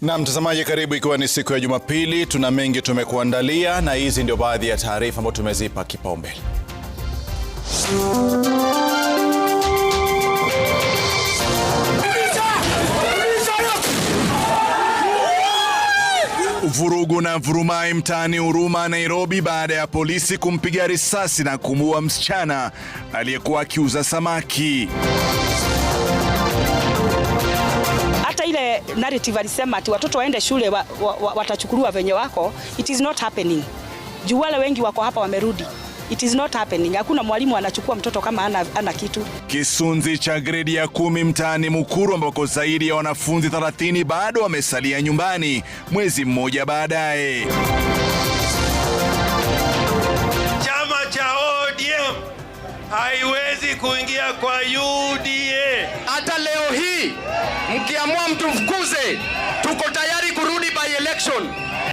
Na mtazamaji, karibu. Ikiwa ni siku ya Jumapili, tuna mengi tumekuandalia na hizi ndio baadhi ya taarifa ambazo tumezipa kipaumbele. Vurugu na vurumai mtaani Huruma, Nairobi, baada ya polisi kumpiga risasi na kumuua msichana aliyekuwa akiuza samaki. Hata ile narrative alisema ati watoto waende shule watachukuliwa venye wako, it is not happening. Juu wale wengi wako hapa wamerudi. It is not happening. Hakuna mwalimu anachukua mtoto kama ana kitu. Kisunzi cha gredi ya 10 mtaani Mukuru, ambako zaidi ya wanafunzi 30 bado wamesalia nyumbani mwezi mmoja baadaye. Chama cha ODM haiwezi kuingia kwa UDA. Hata leo hii mkiamua mtu mfukuze, tuko tayari kurudi by election.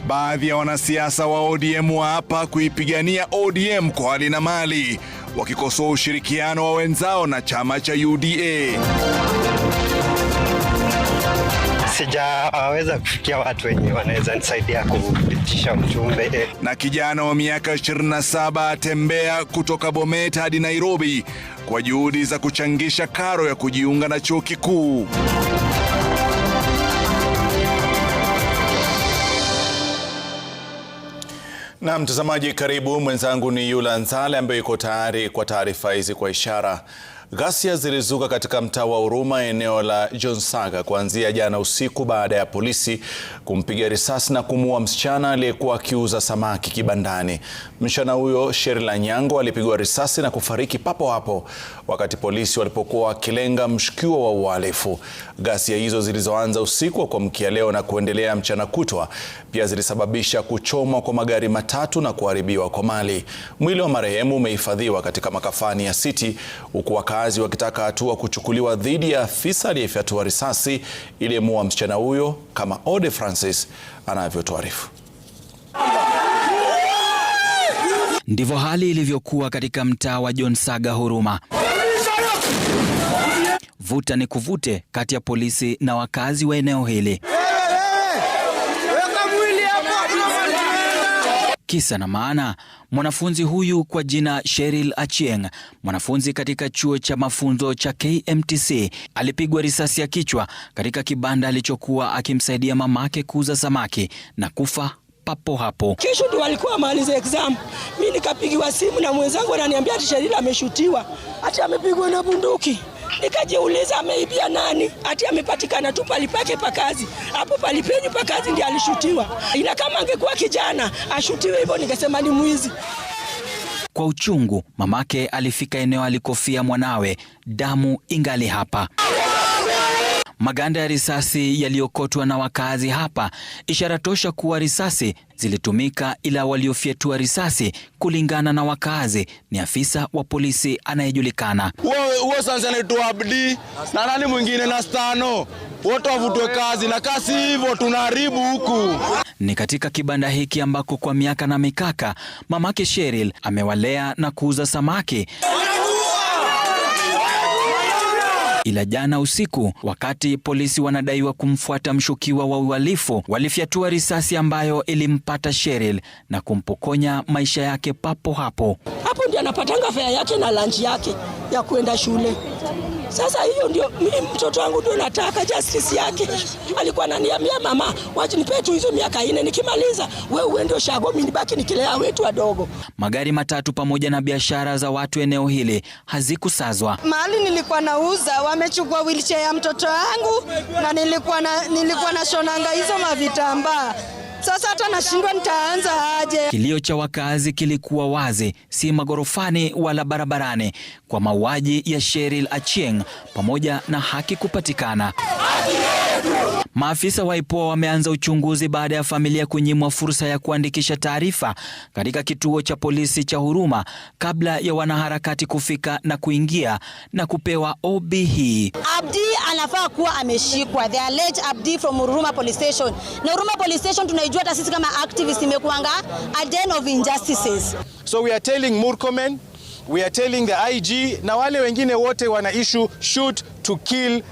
Baadhi ya wanasiasa wa ODM wa hapa kuipigania ODM kwa hali na mali, wakikosoa ushirikiano wa wenzao na chama cha UDA. Sijaweza kufikia watu wenye wanaweza nisaidia kupitisha ujumbe. Na kijana wa miaka 27 atembea kutoka Bomet hadi Nairobi kwa juhudi za kuchangisha karo ya kujiunga na chuo kikuu. Na mtazamaji, karibu. Mwenzangu ni Yula Nzale ambaye yuko tayari kwa taarifa hizi kwa ishara. Ghasia zilizuka katika mtaa wa Huruma, eneo la John Saga, kuanzia jana usiku baada ya polisi kumpiga risasi na kumuua msichana aliyekuwa akiuza samaki kibandani. Msichana huyo, Cheryl Anyango, alipigwa risasi na kufariki papo hapo wakati polisi walipokuwa wakilenga mshukiwa wa uhalifu. Ghasia hizo zilizoanza usiku wa kuamkia leo na kuendelea mchana kutwa pia zilisababisha kuchomwa kwa magari matatu na kuharibiwa kwa mali. Mwili wa marehemu umehifadhiwa katika makafani ya City, huku wakazi wakitaka hatua kuchukuliwa dhidi ya afisa aliyefyatua risasi iliyemuua msichana huyo, kama Ode Francis anavyotuarifu. Ndivyo hali ilivyokuwa katika mtaa wa John Saga, Huruma. Vuta ni kuvute kati ya polisi na wakazi wa eneo hili. Kisa na maana, mwanafunzi huyu kwa jina Cheryl Achieng, mwanafunzi katika chuo cha mafunzo cha KMTC, alipigwa risasi ya kichwa katika kibanda alichokuwa akimsaidia mamake kuuza samaki na kufa papo hapo. Kesho ndio walikuwa amaliza exam. Mimi nikapigiwa simu na mwenzangu ananiambia ati Cheryl ameshutiwa, ati amepigwa na bunduki. Nikajiuliza ameibia nani? Ati amepatikana tu palipake pa kazi. Hapo palipenyu pa kazi ndiye alishutiwa. Ina kama angekuwa kijana ashutiwe hivyo, ningesema ni mwizi. Kwa uchungu, mamake alifika eneo alikofia mwanawe, damu ingali hapa. Maganda ya risasi yaliokotwa na wakazi hapa, ishara tosha kuwa risasi zilitumika, ila waliofyatua risasi, kulingana na wakazi, ni afisa wa polisi anayejulikana. Uo sasa ni Abdi na nani mwingine na Stano, wote wavutwe kazi, na kasi hivyo tunaharibu huku. Ni katika kibanda hiki ambako kwa miaka na mikaka mamake Cheryl amewalea na kuuza samaki. Ila jana usiku, wakati polisi wanadaiwa kumfuata mshukiwa wa uhalifu, walifyatua risasi ambayo ilimpata Cheryl na kumpokonya maisha yake papo hapo. Hapo ndio anapatanga fare yake na lunch yake ya kwenda shule. Sasa hiyo ndio mimi, mtoto wangu ndio nataka justice yake. Alikuwa ananiambia mama, wacha nipe tu hizo miaka 4 nikimaliza wewe uende ushago, mimi nibaki nikilea wetu wadogo. Magari matatu pamoja na biashara za watu eneo hili hazikusazwa. Mahali nilikuwa nauza wamechukua wheelchair ya mtoto wangu, na nilikuwa na shonanga hizo mavitambaa. Sasa hata nashindwa nitaanza aje. Kilio cha wakazi kilikuwa wazi, si magorofani wala barabarani, kwa mauaji ya Cheryl Achieng pamoja na haki kupatikana. Maafisa wa IPOA wameanza uchunguzi baada ya familia kunyimwa fursa ya kuandikisha taarifa katika kituo cha polisi cha Huruma kabla ya wanaharakati kufika na kuingia na kupewa OB hii. Abdi anafaa kuwa ameshikwa. The alleged Abdi from Huruma Police Station. Na Huruma Police Station tunaijua hata sisi kama activists imekuanga a den of injustices. So we are telling Murkomen, we are telling the IG na wale wengine wote wana issue shoot to kill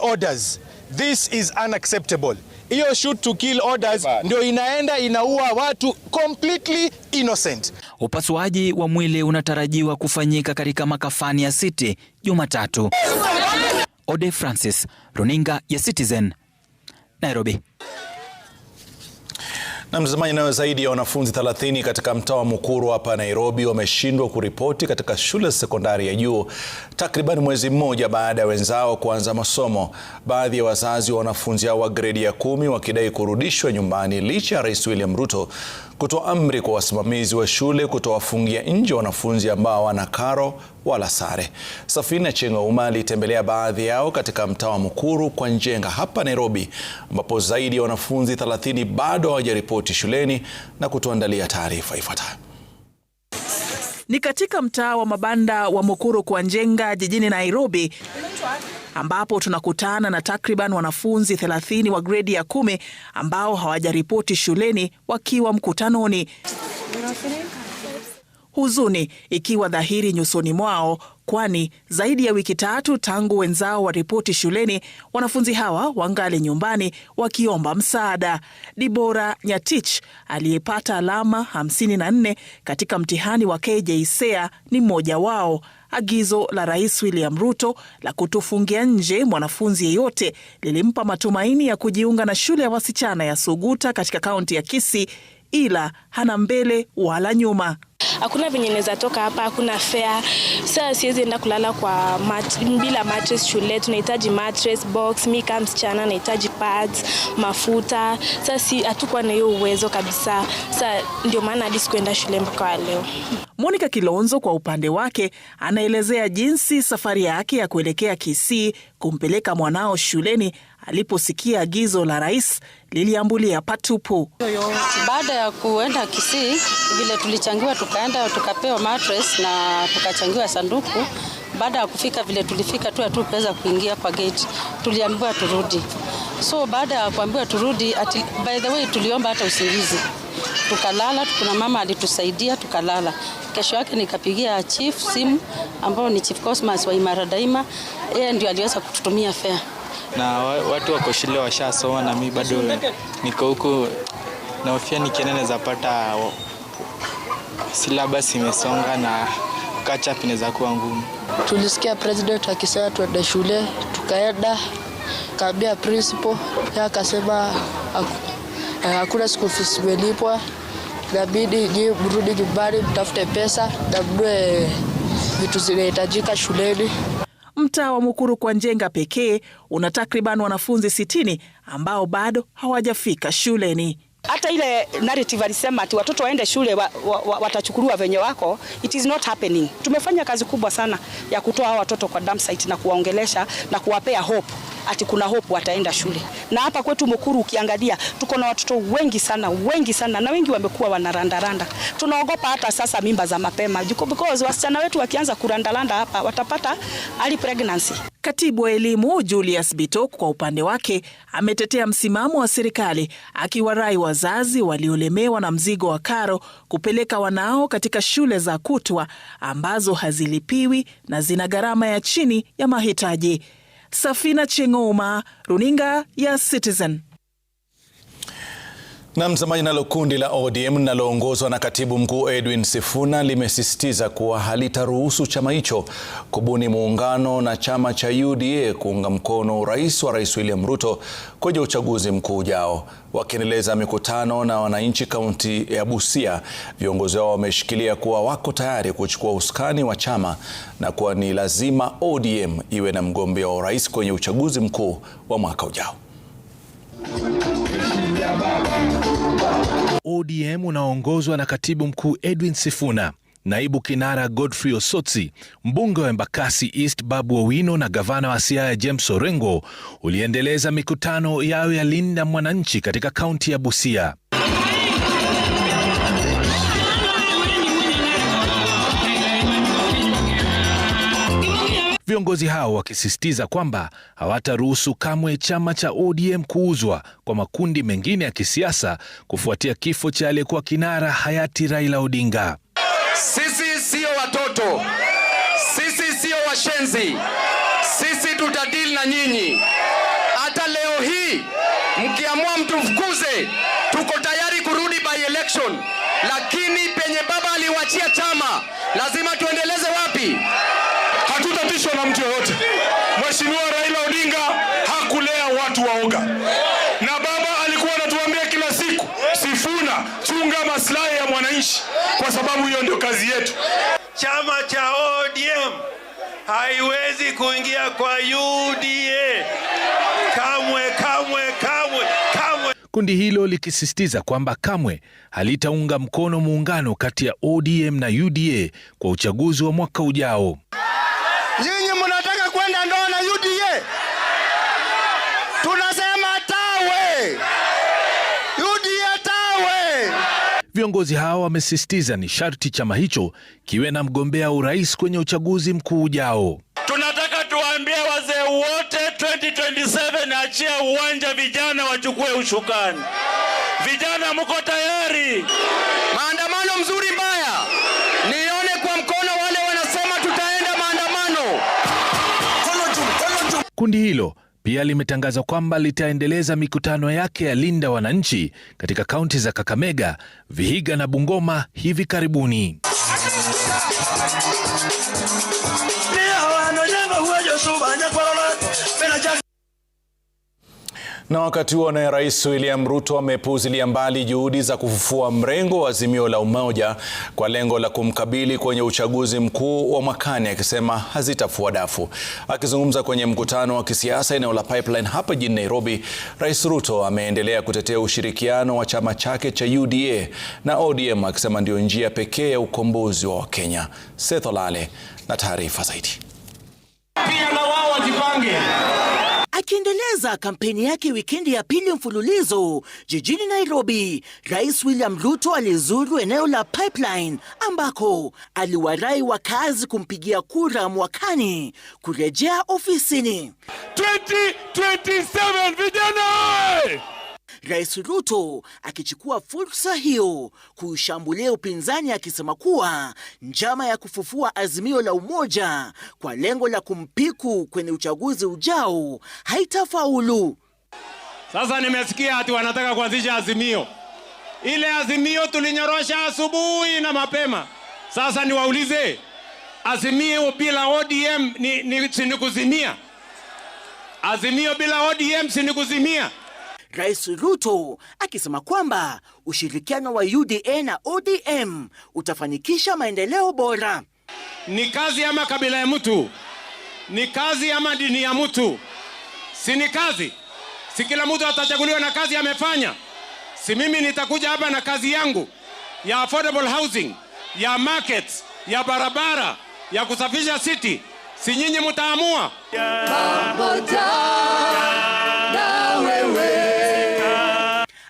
orders. This is unacceptable. hiyo shoot to kill orders ndio inaenda inaua watu completely innocent. Upasuaji wa mwili unatarajiwa kufanyika katika makafani ya City Jumatatu. Ode Francis, Runinga ya Citizen, Nairobi. Na mtazamaji, nayo zaidi ya wanafunzi 30 katika mtaa wa Mukuru hapa Nairobi wameshindwa kuripoti katika shule za sekondari ya juu takriban mwezi mmoja baada ya wenzao kuanza masomo. Baadhi ya wazazi wa wanafunzi hao wa gredi ya 10 wakidai kurudishwa nyumbani licha ya Rais William Ruto kutoa amri kwa wasimamizi wa shule kutowafungia nje wanafunzi ambao hawana karo wala sare. Safina Chengouma alitembelea baadhi yao katika mtaa wa Mukuru kwa Njenga hapa Nairobi, ambapo zaidi ya wanafunzi 30 bado hawajaripoti shuleni na kutuandalia taarifa ifuatayo. Ni katika mtaa wa mabanda wa Mukuru kwa Njenga jijini Nairobi, ambapo tunakutana na takriban wanafunzi 30 wa gredi ya 10 ambao hawajaripoti shuleni wakiwa mkutanoni. Huzuni ikiwa dhahiri nyusoni mwao, kwani zaidi ya wiki 3 tangu wenzao waripoti shuleni, wanafunzi hawa wangali nyumbani wakiomba msaada. Dibora Nyatich aliyepata alama 54 katika mtihani wa KJSEA ni mmoja wao. Agizo la Rais William Ruto la kutofungia nje mwanafunzi yeyote lilimpa matumaini ya kujiunga na shule ya wasichana ya Suguta katika kaunti ya Kisii, ila hana mbele wala nyuma. Hakuna venye naweza toka hapa, hakuna fare. Sasa siwezi enda kulala kwa bila mattress shule. Tunahitaji mattress box, mimi kama msichana nahitaji pads, mafuta. Sasa hatukuwa na hiyo uwezo kabisa. Sasa ndio maana hadi sikuenda shule mpaka leo. Monica Kilonzo kwa upande wake anaelezea jinsi safari yake ya kuelekea Kisii kumpeleka mwanao shuleni aliposikia agizo la rais liliambulia patupu. Baada ya kuenda Kisii, vile tulichangiwa tukaenda tukapewa mattress na tukachangiwa sanduku. Baada ya kufika vile tulifika tu hatukuweza kuingia kwa gate. Tuliambiwa turudi. So baada ya kuambiwa turudi, by the way tuliomba hata usingizi. Tukalala, kuna mama alitusaidia tukalala. Kesho yake nikapigia chief simu ambao ni Chief Cosmas wa Imara Daima. Yeye ndio aliweza kututumia fare. Na watu wako shule washasoma na mimi bado niko huko, na hofia nikienda naweza pata syllabus imesonga na catch up inaweza kuwa ngumu. Tulisikia president akisema tuende shule, tukaenda kaambia principal, yeye akasema hakuna school fees imelipwa, inabidi mrudi nyumbani mtafute pesa na mnunue vitu zinahitajika shuleni. Mtaa wa Mukuru kwa Njenga pekee una takriban wanafunzi 60 ambao bado hawajafika shuleni. Hata ile narrative alisema ati watoto waende shule watachukuliwa venye wako, it is not happening. Tumefanya kazi kubwa sana ya kutoa hao watoto kwa dump site na kuwaongelesha na kuwapea hope ati kuna hope wataenda shule. Na hapa kwetu Mukuru ukiangalia tuko na watoto wengi sana na wengi wamekuwa wanarandaranda. Tunaogopa hata sasa mimba za mapema because wasichana wetu wakianza kurandaranda hapa watapata early pregnancy. Katibu wa elimu Julius Bitok kwa upande wake ametetea msimamo wa serikali, akiwarai wazazi waliolemewa na mzigo wa karo kupeleka wanao katika shule za kutwa ambazo hazilipiwi na zina gharama ya chini ya mahitaji. Safina Chengouma, Runinga ya Citizen. Na mtazamaji, nalo kundi la ODM linaloongozwa na katibu mkuu Edwin Sifuna limesisitiza kuwa halitaruhusu chama hicho kubuni muungano na chama cha UDA kuunga mkono urais wa Rais William Ruto kwenye uchaguzi mkuu ujao. Wakiendeleza mikutano na wananchi kaunti ya Busia, viongozi wao wameshikilia kuwa wako tayari kuchukua usukani wa chama na kuwa ni lazima ODM iwe na mgombea wa urais kwenye uchaguzi mkuu wa mwaka ujao. ODM unaongozwa na katibu mkuu Edwin Sifuna, naibu kinara Godfrey Osotsi, mbunge wa Embakasi East Babu Owino na gavana wa Siaya James Orengo uliendeleza mikutano yao ya Linda Mwananchi katika kaunti ya Busia. Viongozi hao wakisisitiza kwamba hawataruhusu kamwe chama cha ODM kuuzwa kwa makundi mengine ya kisiasa kufuatia kifo cha aliyekuwa kinara hayati Raila Odinga. Sisi sio watoto, sisi sio washenzi, sisi tutadili na nyinyi. Hata leo hii Mkiamua mtufukuze, tuko tayari kurudi by election, lakini penye baba aliwachia chama lazima tuendeleze wapi? Hatutatishwa na mtu yoyote. Mheshimiwa Raila Odinga hakulea watu waoga, na baba alikuwa anatuambia kila siku, Sifuna, chunga maslahi ya mwananchi, kwa sababu hiyo ndio kazi yetu. Chama cha ODM haiwezi kuingia kwa UDA kamwe, kamwe, kamwe, kamwe. Kundi hilo likisisitiza kwamba kamwe halitaunga mkono muungano kati ya ODM na UDA kwa uchaguzi wa mwaka ujao. Nyinyi mnataka kwenda ndoa na UDA? Tunasema tawe. UDA tawe. Viongozi hao wamesisitiza ni sharti chama hicho kiwe na mgombea urais kwenye uchaguzi mkuu ujao. Tunataka tuwaambie wazee wote 2027 achia uwanja, vijana wachukue ushukani. Vijana mko tayari? Maandamano mzuri mbaya. Nione kwa mkono wale wanasema tutaenda maandamano. Kundi hilo pia limetangaza kwamba litaendeleza mikutano yake ya Linda Wananchi katika kaunti za Kakamega, Vihiga na Bungoma hivi karibuni. Na wakati huo naye Rais William Ruto amepuuzilia mbali juhudi za kufufua mrengo wa Azimio la Umoja kwa lengo la kumkabili kwenye uchaguzi mkuu wa mwakani, akisema hazitafua dafu. Akizungumza kwenye mkutano wa kisiasa eneo la Pipeline hapa jijini Nairobi, Rais Ruto ameendelea kutetea ushirikiano wa chama chake cha UDA na ODM, akisema ndio njia pekee ya ukombozi wa Wakenya. Seth Olale na taarifa zaidi. Pia na wao wajipange. Akiendeleza kampeni yake wikendi ya pili mfululizo jijini Nairobi, Rais William Ruto alizuru eneo la Pipeline ambako aliwarai wakazi kumpigia kura mwakani kurejea ofisini. 2027 vijana! Rais Ruto akichukua fursa hiyo kushambulia upinzani, akisema kuwa njama ya kufufua Azimio la Umoja kwa lengo la kumpiku kwenye uchaguzi ujao haitafaulu. Sasa nimesikia ati wanataka kuanzisha Azimio. Ile Azimio tulinyorosha asubuhi na mapema. Sasa niwaulize, Azimio bila ODM ni kuzimia? Azimio bila ODM si kuzimia? Rais Ruto akisema kwamba ushirikiano wa UDA na ODM utafanikisha maendeleo bora. Ni kazi ama kabila ya mtu? Ni kazi ama dini ya mtu? Si ni kazi? Si kila mtu atachaguliwa na kazi amefanya? Si mimi nitakuja hapa na kazi yangu ya affordable housing, ya markets, ya barabara, ya kusafisha city? Si nyinyi mtaamua?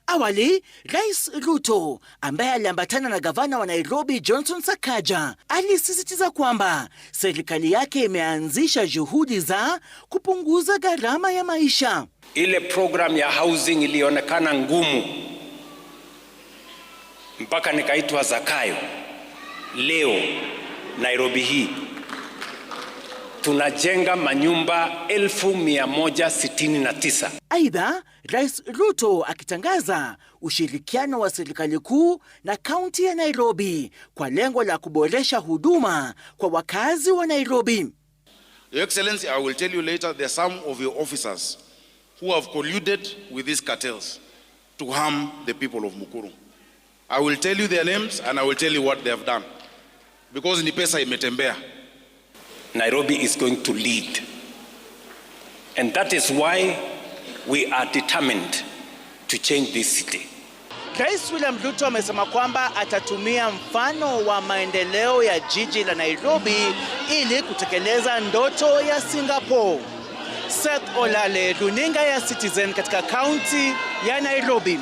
Awali, Rais Ruto ambaye aliambatana na gavana wa Nairobi Johnson Sakaja alisisitiza kwamba serikali yake imeanzisha juhudi za kupunguza gharama ya maisha. Ile program ya housing ilionekana ngumu mpaka nikaitwa Zakayo. Leo Nairobi hii tunajenga manyumba 1169. Aidha, Rais Ruto akitangaza ushirikiano wa serikali kuu na kaunti ya Nairobi kwa lengo la kuboresha huduma kwa wakazi wa Nairobi. Your Excellency, I will tell you later, there are some of your officers who have colluded with these cartels to harm the people of Mukuru. I will tell you their names and I will tell you what they have done, because ni pesa imetembea. Nairobi is going to lead, and that is why we are determined to change this city. Rais William Ruto amesema kwamba atatumia mfano wa maendeleo ya jiji la Nairobi ili kutekeleza ndoto ya Singapore. Seth Olale, runinga ya Citizen katika kaunti ya Nairobi.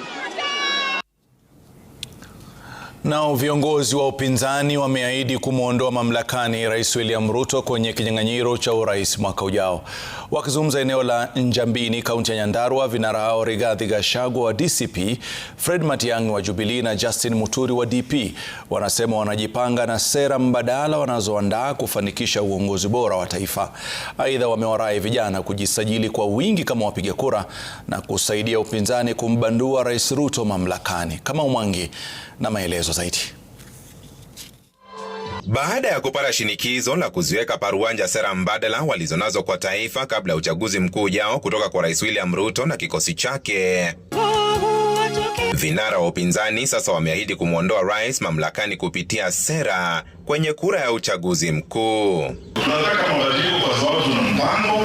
Nao viongozi wa upinzani wameahidi kumwondoa mamlakani Rais William Ruto kwenye kinyang'anyiro cha urais mwaka ujao. Wakizungumza eneo la Njambini, kaunti ya Nyandarua, vinara hao Rigathi Gachagua wa DCP, Fred Matiang'i wa Jubilee na Justin Muturi wa DP wanasema wanajipanga na sera mbadala wanazoandaa kufanikisha uongozi bora wa taifa. Aidha, wamewarai vijana kujisajili kwa wingi kama wapiga kura na kusaidia upinzani kumbandua Rais Ruto mamlakani. Kama Umwangi na maelezo zaidi. Baada ya kupata shinikizo la kuziweka paruanja sera mbadala walizonazo kwa taifa kabla ya uchaguzi mkuu ujao kutoka kwa Rais William Ruto na kikosi chake, vinara wa upinzani sasa wameahidi kumwondoa rais mamlakani kupitia sera kwenye kura ya uchaguzi mkuu. Tunataka mabadiliko kwa sababu tuna mpango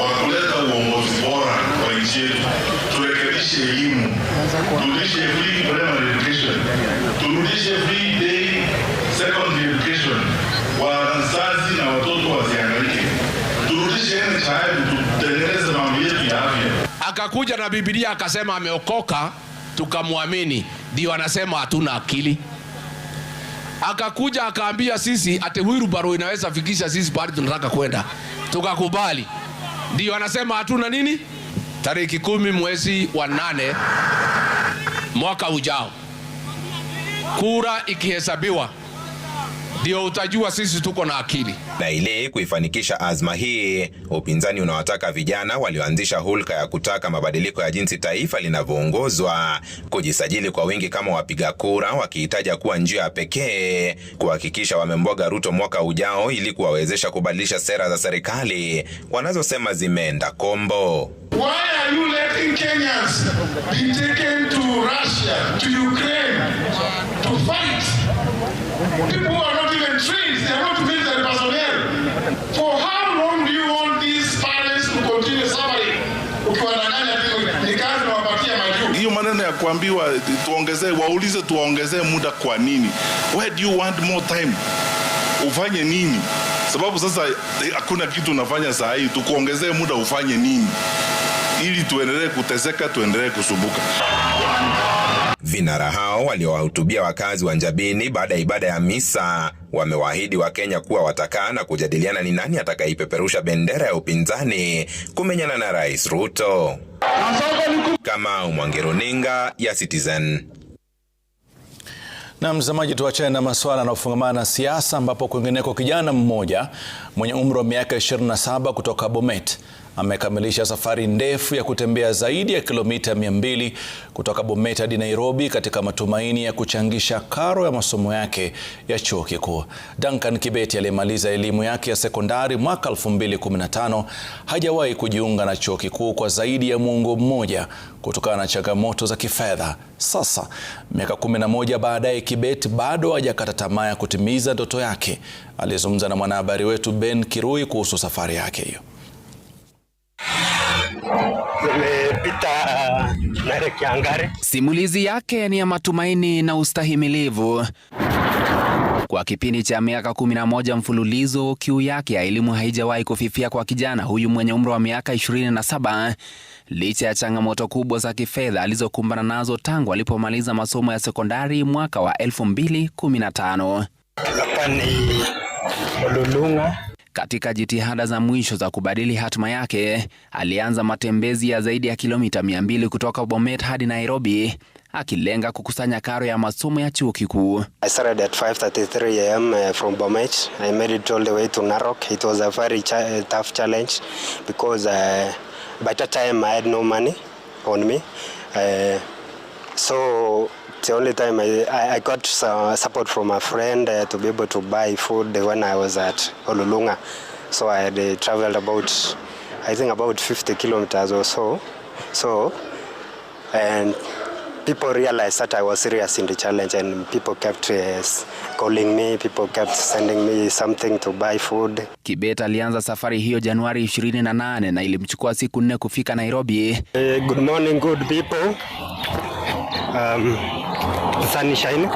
wa kuleta uongozi bora kwa nchi yetu. Turekebishe elimu, turudishe free primary education, turudishe free day secondary education, wazazi na watoto wasihangaike, turudishe NHIF, tutengeneze mambo yetu ya afya. Akakuja na Biblia akasema ameokoka, tukamwamini, ndio anasema hatuna akili. Akakuja akaambia sisi ate wheelbarrow inaweza fikisha sisi pale tunataka kwenda, tukakubali, ndio anasema hatuna nini. Tarehe 10 mwezi wa 8 mwaka ujao, kura ikihesabiwa, ndio utajua sisi tuko na akili. Na ili kuifanikisha azma hii, upinzani unawataka vijana walioanzisha hulka ya kutaka mabadiliko ya jinsi taifa linavyoongozwa kujisajili kwa wingi kama wapiga kura, wakihitaja kuwa njia pekee kuhakikisha wamemboga Ruto mwaka ujao ili kuwawezesha kubadilisha sera za serikali wanazosema zimeenda kombo. Why are you letting Kenyans be taken to Russia, to Ukraine, to fight? People who are not even trained, they are not military personnel. For how long do you want these parents to continue suffering? Ukiwadanganya ni kazi na wapatia majuu. Hiyo maneno ya kuambiwa tuongezee, waulize tuongezee muda kwa nini? Why do you want more time? Ufanye nini? Sababu sasa hakuna kitu unafanya saa hii, tukuongezee muda ufanye nini? Ili tuendelee kuteseka, tuendelee kusumbuka. Vinara hao waliowahutubia wakazi wa Njabini baada ya ibada ya misa wamewaahidi Wakenya kuwa watakaa na kujadiliana ni nani atakaipeperusha bendera ya upinzani kumenyana na Rais Ruto. Kama Umwangi, runinga ya Citizen. Na mtazamaji, tuachane na masuala yanayofungamana na siasa, ambapo kwingineko kijana mmoja mwenye umri wa miaka 27 kutoka Bomet amekamilisha safari ndefu ya kutembea zaidi ya kilomita 200 kutoka Bomet hadi Nairobi katika matumaini ya kuchangisha karo ya masomo yake ya chuo kikuu. Duncan Kibeti aliyemaliza elimu yake ya sekondari mwaka 2015 hajawahi kujiunga na chuo kikuu kwa zaidi ya muongo mmoja kutokana na changamoto za kifedha. Sasa miaka 11 baadaye, Kibeti bado hajakata tamaa ya kutimiza ndoto yake. Alizungumza na mwanahabari wetu Ben Kirui kuhusu safari yake hiyo. Simulizi yake ni ya matumaini na ustahimilivu. Kwa kipindi cha miaka 11 mfululizo, kiu yake ya elimu haijawahi kufifia kwa kijana huyu mwenye umri wa miaka 27, licha ya changamoto kubwa za kifedha alizokumbana nazo tangu alipomaliza masomo ya sekondari mwaka wa 2015. Katika jitihada za mwisho za kubadili hatima yake, alianza matembezi ya zaidi ya kilomita 200 kutoka Bomet hadi Nairobi, akilenga kukusanya karo ya masomo ya chuo kikuu. I started at 5:33 am from Bomet. I made it all the way to Narok. It was a very tough challenge because by that time I had no money on me. So the only time I got support from a friend to be able to buy food when I was at Olulunga. So I had traveled about, I think about 50 kilometers or so. And people realized that I was serious in the challenge, and people kept calling me, people kept sending me something to buy food. Kibet alianza safari hiyo Januari 28 na ilimchukua siku 4 kufika Nairobi. Good morning, good people. Sunshine.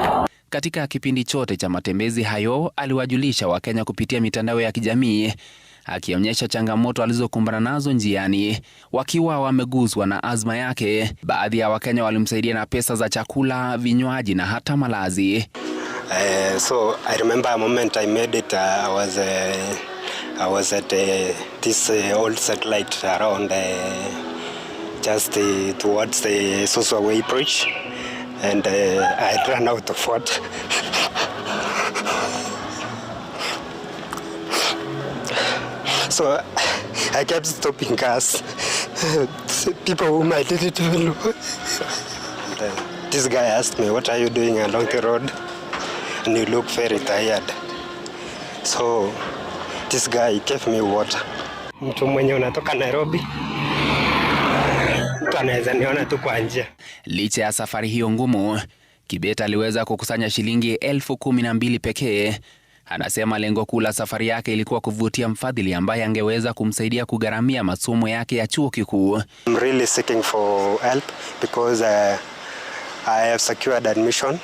Katika kipindi chote cha matembezi hayo, aliwajulisha Wakenya kupitia mitandao ya kijamii akionyesha changamoto alizokumbana nazo njiani. Wakiwa wameguzwa na azma yake, baadhi ya Wakenya walimsaidia na pesa za chakula, vinywaji na hata malazi. So I remember a moment I made it. I was at this old satellite around just towards the Suswa Way Bridge, and I had run out of water. So I kept stopping cars, people whom I didn't even know. This guy asked me, "What are you doing along the road? And you look very tired." So this guy gave me water. Mtu mwenye unatoka Nairobi, mtu anaweza niona tu kwa njia. Licha ya safari hiyo ngumu, Kibet aliweza kukusanya shilingi 12,000 pekee. Anasema lengo kuu la safari yake ilikuwa kuvutia mfadhili ambaye angeweza kumsaidia kugharamia masomo yake ya chuo kikuu. I'm really seeking for help because I have secured admission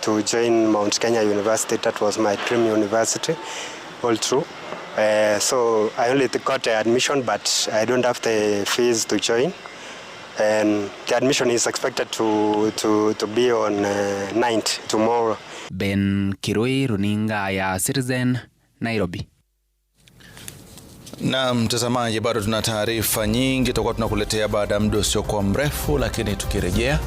to join Mount Kenya University. That was my dream university, all true. So I only got the admission, but I don't have the fees to join. And the admission is expected to be on 9th, tomorrow. Ben Kirui, runinga ya Citizen, Nairobi. Na mtazamaji, bado tuna taarifa nyingi tutakuwa tunakuletea baada ya muda usiokuwa mrefu, lakini tukirejea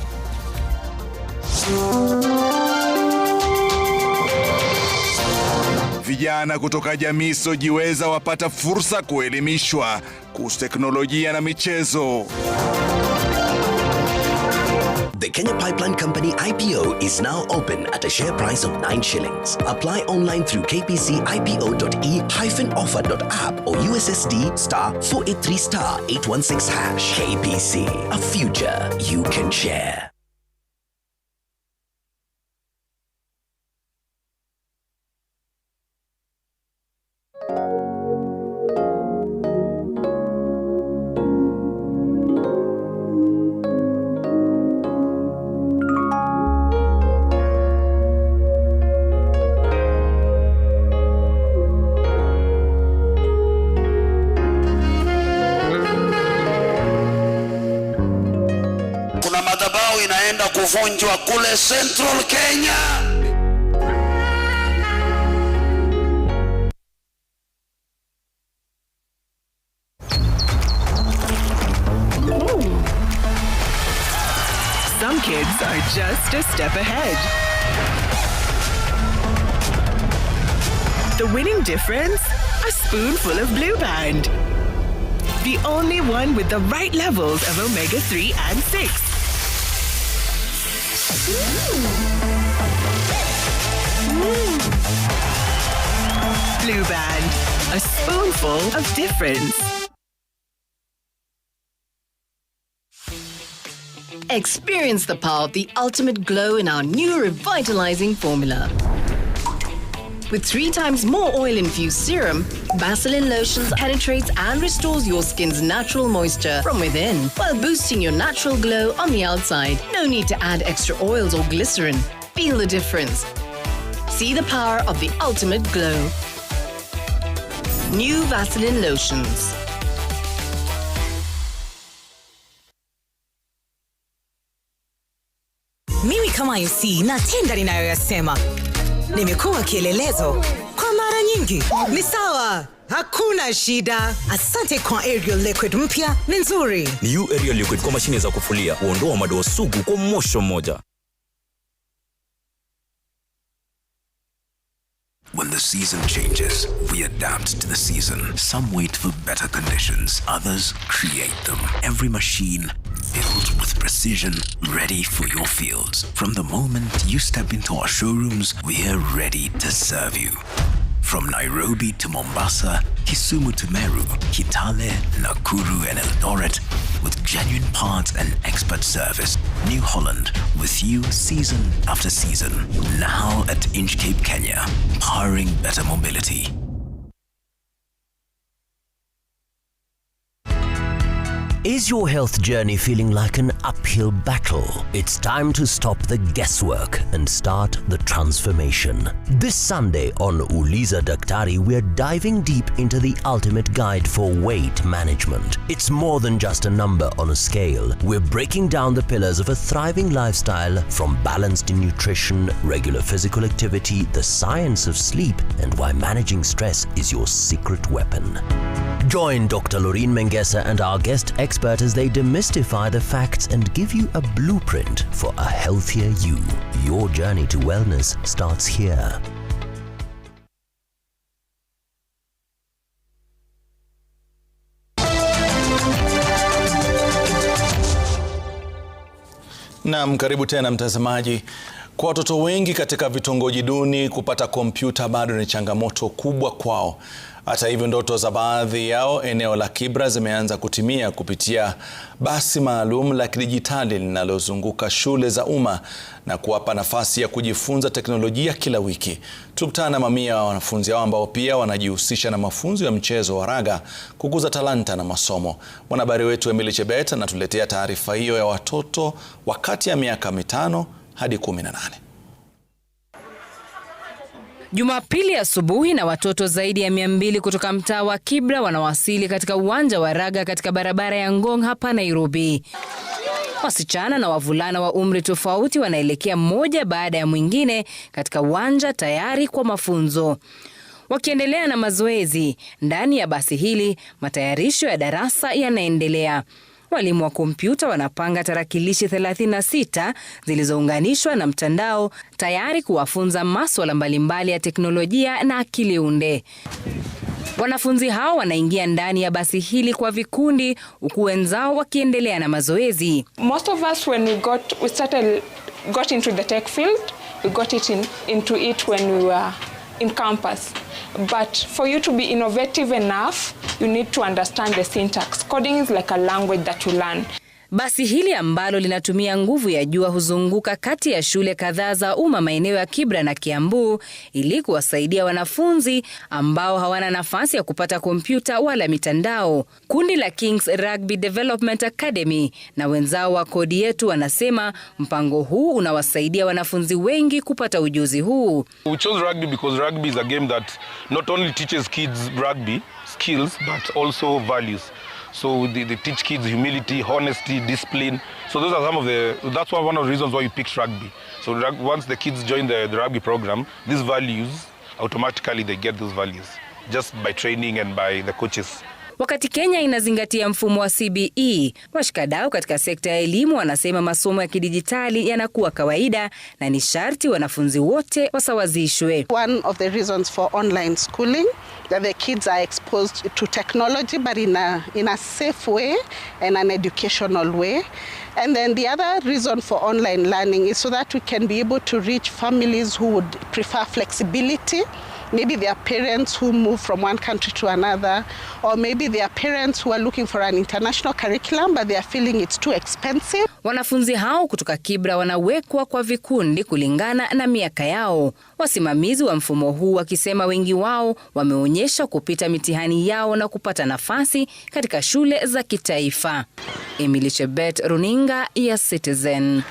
vijana kutoka jamii isiyojiweza wapata fursa kuelimishwa kuhusu teknolojia na michezo. The Kenya Pipeline Company IPO is now open at a share price of 9 shillings. Apply online through kpcipo.e-offer.app or USSD *483*816#. KPC, a future you can share. Inaenda kuvunjwa kule Central Kenya. Some kids are just a step ahead. The winning difference? A spoonful of Blue Band. The only one with the right levels of omega-3 and 6. Blue Band, a spoonful of difference. Experience the power of the ultimate glow in our new revitalizing formula. With 3 times more oil-infused serum, Vaseline Lotions penetrates and restores your skin's natural moisture from within, while boosting your natural glow on the outside. No need to add extra oils or glycerin. Feel the difference. See the power of the ultimate glow. New Vaseline Lotions. Mimi kama UC natenda ninayoyasema. Nimekuwa kielelezo kwa mara nyingi. Ni sawa, hakuna shida. Asante kwa Ariel Liquid mpya, ni nzuri. New Ariel Liquid kwa mashine za kufulia huondoa madoa sugu kwa mosho mmoja. When the season changes, we adapt to the season. Some wait for better conditions, others create them. Every machine built with precision, ready for your fields. From the moment you step into our showrooms, we are ready to serve you. From Nairobi to Mombasa, Kisumu to Meru, Kitale, Nakuru and Eldoret, with genuine parts and expert service. New Holland, with you season after season. Now at Inchcape, Kenya, powering better mobility. Is your health journey feeling like an uphill battle? It's time to stop the guesswork and start the transformation. This Sunday on Uliza Daktari, we're diving deep into the ultimate guide for weight management. It's more than just a number on a scale. We're breaking down the pillars of a thriving lifestyle, from balanced nutrition, regular physical activity, the science of sleep, and why managing stress is your secret weapon. Join Dr. Loreen Mengesa and our guest expert as they demystify the facts and give you a blueprint for a healthier you. Your journey to wellness starts here. Naam, karibu tena mtazamaji. Kwa watoto wengi katika vitongoji duni, kupata kompyuta bado ni changamoto kubwa kwao. Hata hivyo, ndoto za baadhi yao eneo la Kibra zimeanza kutimia kupitia basi maalum la kidijitali linalozunguka shule za umma na kuwapa nafasi ya kujifunza teknolojia kila wiki. Tukutana na mamia wa wanafunzi hao ambao pia wanajihusisha na mafunzo ya mchezo wa raga kukuza talanta na masomo. Mwanahabari wetu Emily Chebet anatuletea taarifa hiyo ya watoto wakati ya miaka 5 hadi 18. Jumapili asubuhi na watoto zaidi ya 200 kutoka mtaa wa Kibra wanawasili katika uwanja wa raga katika barabara ya Ngong hapa Nairobi. Wasichana na wavulana wa umri tofauti wanaelekea mmoja baada ya mwingine katika uwanja tayari kwa mafunzo. Wakiendelea na mazoezi, ndani ya basi hili matayarisho ya darasa yanaendelea. Walimu wa kompyuta wanapanga tarakilishi 36 zilizounganishwa na mtandao tayari kuwafunza masuala mbalimbali ya teknolojia na akili unde. Wanafunzi hao wanaingia ndani ya basi hili kwa vikundi, huku wenzao wakiendelea na mazoezi. Most of us when we got into the tech field, we got into it when we were in campus. But for you to be innovative enough, you need to understand the syntax. Coding is like a language that you learn. Basi hili ambalo linatumia nguvu ya jua huzunguka kati ya shule kadhaa za umma maeneo ya Kibra na Kiambu ili kuwasaidia wanafunzi ambao hawana nafasi ya kupata kompyuta wala mitandao. Kundi la Kings Rugby Development Academy na wenzao wa Kodi Yetu wanasema mpango huu unawasaidia wanafunzi wengi kupata ujuzi huu. We chose rugby because rugby is a game that not only teaches kids rugby skills but also values. So they teach kids humility, honesty, discipline. So those are that's one of the reasons why we picked rugby. So once the kids join the rugby program, these values, automatically they get those values just by training and by the coaches. Wakati Kenya inazingatia mfumo wa CBE, washikadau katika sekta ya elimu wanasema masomo ya kidijitali yanakuwa kawaida na ni sharti wanafunzi wote wasawazishwe. One of the reasons for online schooling that the kids are exposed to technology but in a safe way and an educational way. And then the other reason for online learning is so that we can be able to reach families who would prefer flexibility. Maybe their parents who move from one country to another, or maybe their parents who are looking for an international curriculum but they are feeling it's too expensive. Wanafunzi hao kutoka Kibra wanawekwa kwa vikundi kulingana na miaka yao. Wasimamizi wa mfumo huu wakisema wengi wao wameonyesha kupita mitihani yao na kupata nafasi katika shule za kitaifa. Emily Chebet, Runinga ya Citizen.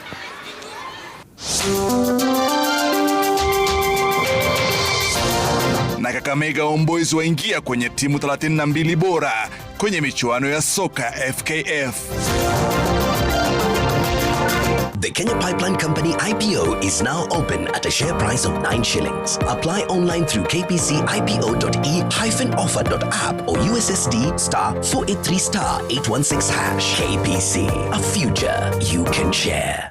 Na Kakamega Homeboyz waingia kwenye timu 32 bora kwenye michuano ya soka FKF. The Kenya Pipeline Company IPO is now open at a share price of 9 shillings. Apply online through kpcipo.e-offer.app or USSD *483*816#. KPC, a future you can share.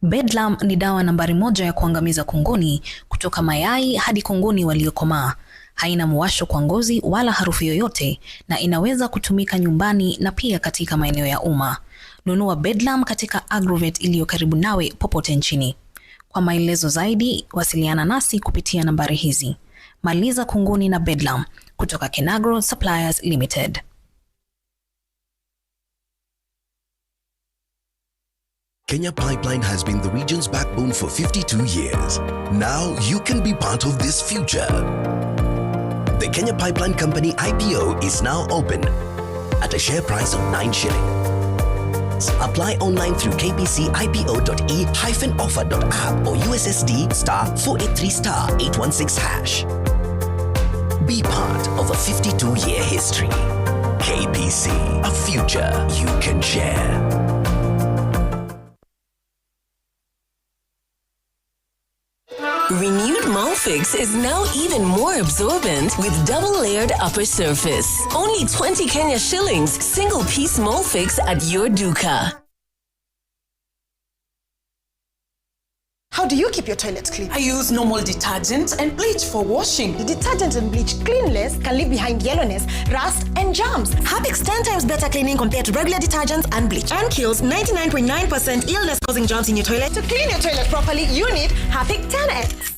Bedlam ni dawa nambari 1 ya kuangamiza kunguni kutoka mayai hadi kunguni waliokomaa. Haina muwasho kwa ngozi wala harufu yoyote na inaweza kutumika nyumbani na pia katika maeneo ya umma. Nunua Bedlam katika Agrovet iliyo karibu nawe popote nchini. Kwa maelezo zaidi, wasiliana nasi kupitia nambari hizi. Maliza kunguni na Bedlam kutoka Kenagro Suppliers Limited. Kenya Pipeline has been the region's backbone for 52 years. Now you can be part of this future. The Kenya Pipeline Company IPO is now open at a share price of 9 shillings. Apply online through kpcipo.e-offer.app or USSD *483*816#. Be part of a 52-year history. KPC, a future you can share. Renewed Molfix is now even more absorbent with double-layered upper surface. Only 20 Kenya shillings, single-piece Molfix at your duka. How do you keep your toilets clean? I use normal detergent and bleach for washing. The detergent and bleach cleanless can leave behind yellowness, rust, and germs. Harpix 10 times better cleaning compared to regular detergents and bleach, and kills 99.9% illness-causing germs in your toilet. To clean your toilet properly, you need Harpix 10X.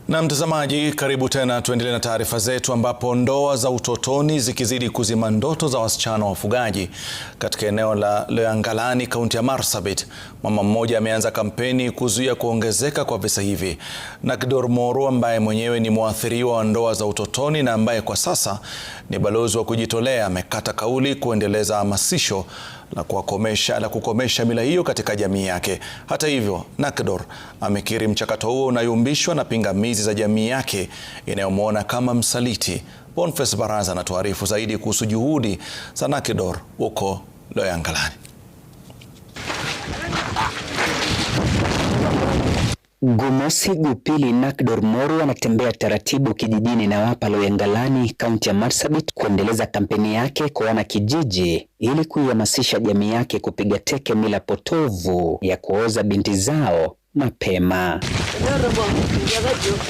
Na mtazamaji, karibu tena, tuendelee na taarifa zetu, ambapo ndoa za utotoni zikizidi kuzima ndoto za wasichana wafugaji katika eneo la Loyangalani, kaunti ya Marsabit. Mama mmoja ameanza kampeni kuzuia kuongezeka kwa visa hivi. Nakdor Moro, ambaye mwenyewe ni mwathiriwa wa ndoa za utotoni na ambaye kwa sasa ni balozi wa kujitolea, amekata kauli kuendeleza hamasisho la kukomesha mila hiyo katika jamii yake. Hata hivyo, Nakdor amekiri mchakato huo unayumbishwa na pingamizi za jamii yake inayomwona kama msaliti. Boniface Baraza anatuarifu zaidi kuhusu juhudi za Nakdor huko Loyangalani. Gumosi Gupili Nakdor Moro anatembea taratibu kijijini na wapa Loyangalani, kaunti ya Marsabit, kuendeleza kampeni yake kwa wana kijiji ili kuihamasisha jamii yake kupiga teke mila potovu ya kuoza binti zao mapema.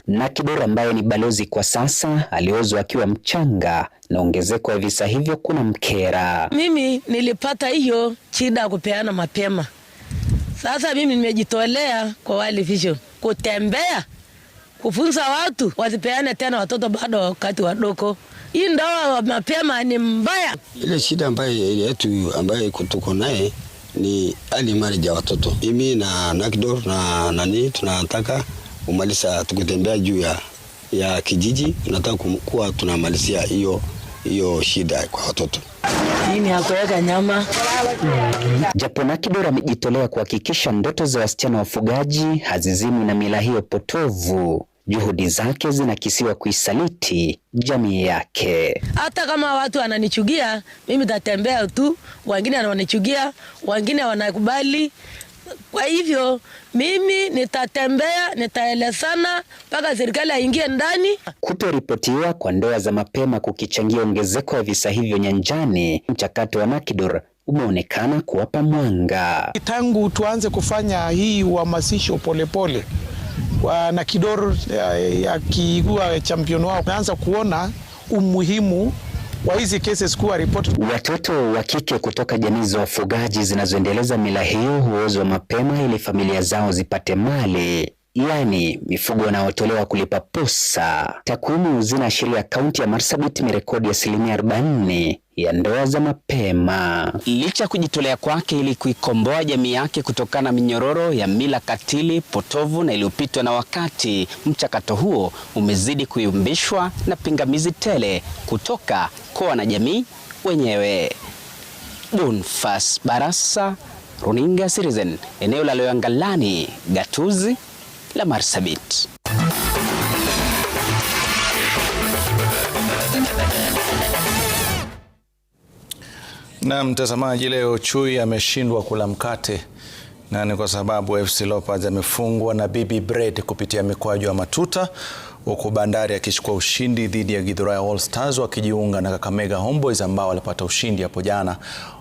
Nakdor, ambaye ni balozi kwa sasa, aliozwa akiwa mchanga na ongezeko ya visa hivyo kuna mkera. Mimi nilipata hiyo shida kupeana mapema. Sasa mimi nimejitolea kwa World Vision kutembea, kufunza watu wasipeane tena watoto bado wakati wadogo. Hii ndoa mapema ni mbaya. Ile shida ambayo yetu ambayo tuko naye ni early marriage ya watoto. Mimi na Nakdor na nani tunataka kumaliza, tukitembea juu ya kijiji, tunataka kuwa tunamalizia hiyo shida kwa watoto. Hii ni hakuweka nyama. Japo Nakdor amejitolea kuhakikisha ndoto za wasichana wafugaji hazizimwi na mila hiyo potovu, juhudi zake zinakisiwa kuisaliti jamii yake. Hata kama watu wananichukia, mimi tatembea tu, wengine wananichukia, wengine wanakubali. Kwa hivyo mimi nitatembea, nitaelezana mpaka serikali aingie ndani. Kutoripotiwa kwa ndoa za mapema kukichangia ongezeko ya visa hivyo nyanjani, mchakato wa Nakdor umeonekana kuwapa mwanga. Tangu tuanze kufanya hii uhamasisho polepole, wa Nakdor akiwa champion wao, tunaanza kuona umuhimu wa hizi cases kuwa report. Watoto wa kike kutoka jamii za wafugaji zinazoendeleza mila hiyo huozwa mapema ili familia zao zipate mali, yani mifugo wanaotolewa kulipa posa. Takwimu zinaashiria kaunti ya Marsabit imerekodi 40% ya ndoa za mapema. Licha kujitolea kwake ili kuikomboa jamii yake kutokana na minyororo ya mila katili, potovu na iliyopitwa na wakati, mchakato huo umezidi kuyumbishwa na pingamizi tele kutoka kwa wanajamii wenyewe. Boniface Barasa, Runinga Citizen, eneo la Loyangalani, gatuzi la Marsabit. Na mtazamaji, leo chui ameshindwa kula mkate, na ni kwa sababu FC Leopards amefungwa na BB Bread kupitia mikwaju ya matuta, huku Bandari akichukua ushindi dhidi ya Githurai All Stars wakijiunga na Kakamega Homeboys ambao walipata ushindi hapo jana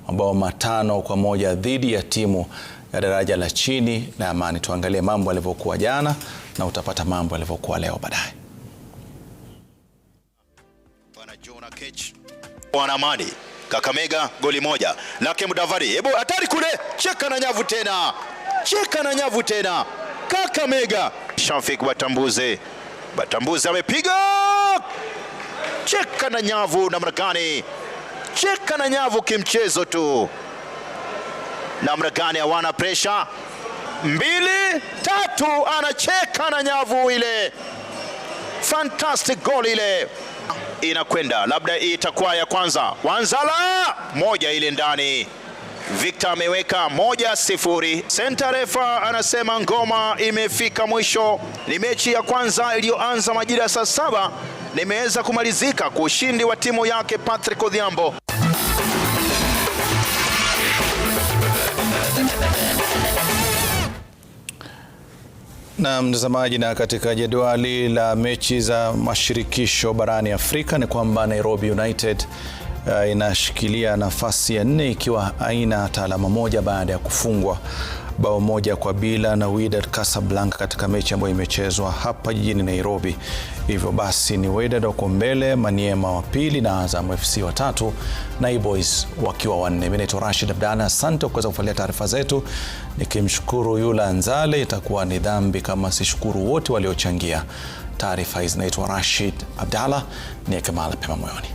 ambao 5-1 dhidi ya timu ya daraja la chini na Amani. Tuangalie mambo yalivyokuwa jana na utapata mambo yalivyokuwa leo baadaye. Bwana Jonah Kech, Bwana Amani, Kakamega goli moja. Lake Mudavadi, hebu hatari kule, cheka na nyavu tena. Cheka na nyavu tena. Kakamega, Shafik Watambuze Batambuzi amepiga, cheka na nyavu. Namna gani? Cheka na nyavu kimchezo tu. Namna gani? Hawana pressure. 2-3, anacheka na nyavu ile. Fantastic goal ile. Inakwenda, labda itakuwa ya kwanza. Wanzala, moja ile ndani. Victor ameweka 1-0. Center refa anasema ngoma imefika mwisho. Ni mechi ya kwanza iliyoanza majira ya saa 7 nimeweza kumalizika kwa ushindi wa timu yake Patrick Odhiambo. Na mtazamaji, na katika jedwali la mechi za mashirikisho barani Afrika ni kwamba Nairobi United inashikilia nafasi ya 4 ikiwa haina hata alama moja baada ya kufungwa bao 1-0 na Wydad Casablanca katika mechi ambayo imechezwa hapa jijini Nairobi. Hivyo basi ni Wydad wako mbele, Maniema wa pili na Azam FC wa 3 na E-Boys wakiwa wa 4. Mimi naitwa Rashid Abdalla, asante kwa kuweza kufuatilia taarifa zetu. Nikimshukuru Yula Nzale, itakuwa ni dhambi kama sishukuru wote waliochangia taarifa hizi. Naitwa Rashid Abdalla, niweke mahali pema moyoni.